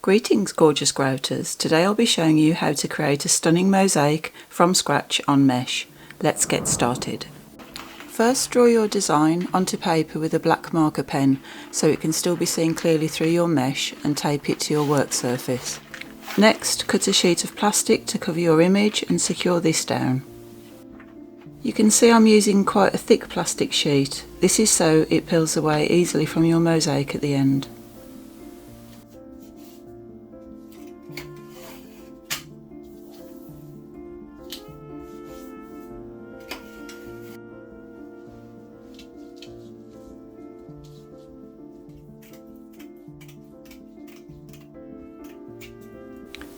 Greetings gorgeous grouters, today I'll be showing you how to create a stunning mosaic from scratch on mesh. Let's get started. First, draw your design onto paper with a black marker pen so it can still be seen clearly through your mesh, and tape it to your work surface. Next, cut a sheet of plastic to cover your image and secure this down. You can see I'm using quite a thick plastic sheet. This is so it peels away easily from your mosaic at the end.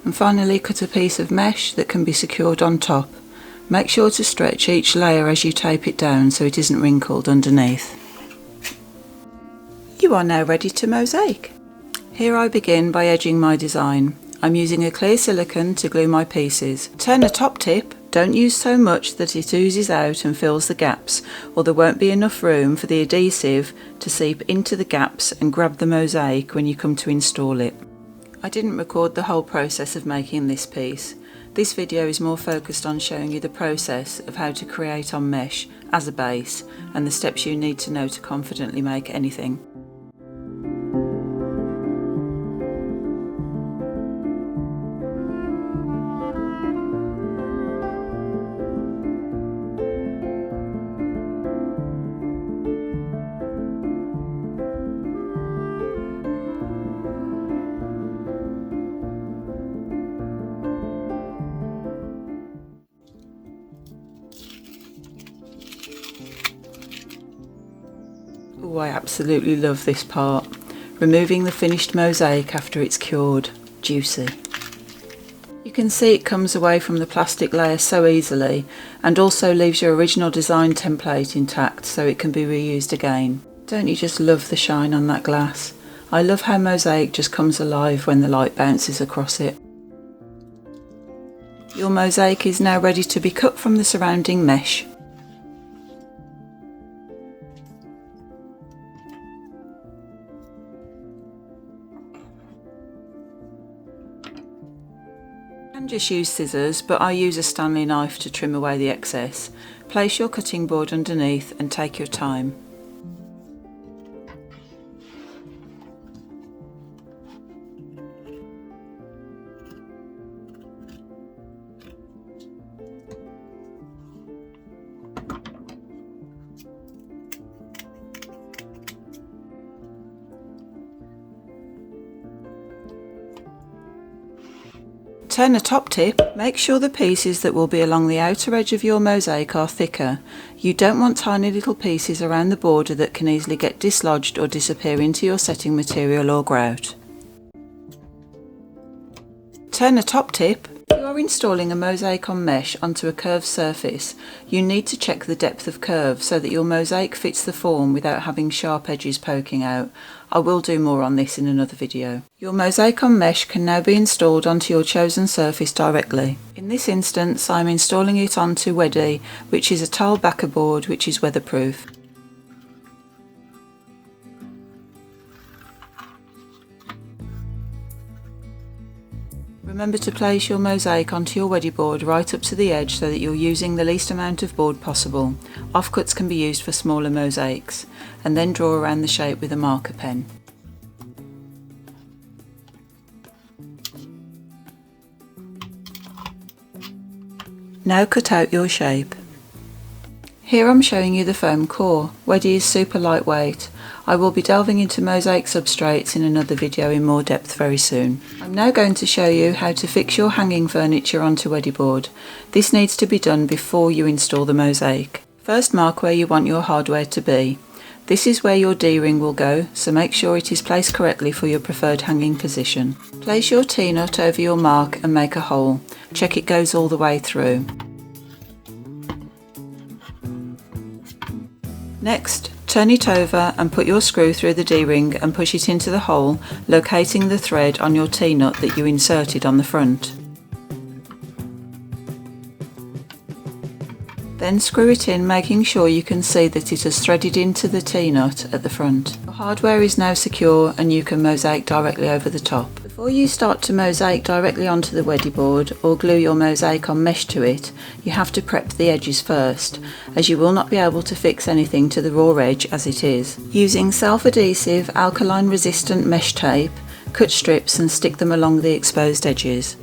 And finally, cut a piece of mesh that can be secured on top. Make sure to stretch each layer as you tape it down so it isn't wrinkled underneath. You are now ready to mosaic. Here I begin by edging my design. I'm using a clear silicone to glue my pieces. Turn the top tip, don't use so much that it oozes out and fills the gaps, or there won't be enough room for the adhesive to seep into the gaps and grab the mosaic when you come to install it. I didn't record the whole process of making this piece. This video is more focused on showing you the process of how to create on mesh as a base and the steps you need to know to confidently make anything. Oh, I absolutely love this part. Removing the finished mosaic after it's cured. Juicy. You can see it comes away from the plastic layer so easily, and also leaves your original design template intact so it can be reused again. Don't you just love the shine on that glass? I love how mosaic just comes alive when the light bounces across it. Your mosaic is now ready to be cut from the surrounding mesh. You can just use scissors, but I use a Stanley knife to trim away the excess. Place your cutting board underneath and take your time. Turn the top tip. Make sure the pieces that will be along the outer edge of your mosaic are thicker. You don't want tiny little pieces around the border that can easily get dislodged or disappear into your setting material or grout. Turn the top tip. If you are installing a mosaic on mesh onto a curved surface, you need to check the depth of curve so that your mosaic fits the form without having sharp edges poking out. I will do more on this in another video. Your mosaic on mesh can now be installed onto your chosen surface directly. In this instance, I'm installing it onto Weddy, which is a tile backer board which is weatherproof. Remember to place your mosaic onto your Weddy board right up to the edge so that you're using the least amount of board possible. Offcuts can be used for smaller mosaics, and then draw around the shape with a marker pen. Now cut out your shape. Here I'm showing you the foam core. Weddy is super lightweight. I will be delving into mosaic substrates in another video in more depth very soon. I'm now going to show you how to fix your hanging furniture onto Weddy board. This needs to be done before you install the mosaic. First, mark where you want your hardware to be. This is where your D-ring will go, so make sure it is placed correctly for your preferred hanging position. Place your T-nut over your mark and make a hole. Check it goes all the way through. Next, turn it over and put your screw through the D-ring and push it into the hole, locating the thread on your T-nut that you inserted on the front. Then screw it in, making sure you can see that it has threaded into the T-nut at the front. The hardware is now secure and you can mosaic directly over the top. The Before you start to mosaic directly onto the weddy board or glue your mosaic on mesh to it, you have to prep the edges first, as you will not be able to fix anything to the raw edge as it is. Using self-adhesive, alkaline resistant mesh tape, cut strips and stick them along the exposed edges.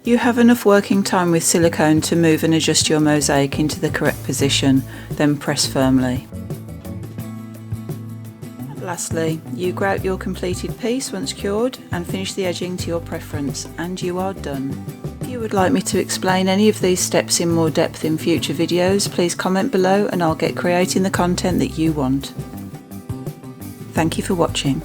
You have enough working time with silicone to move and adjust your mosaic into the correct position, then press firmly. Lastly, you grout your completed piece once cured and finish the edging to your preference, and you are done. If you would like me to explain any of these steps in more depth in future videos, please comment below and I'll get creating the content that you want. Thank you for watching.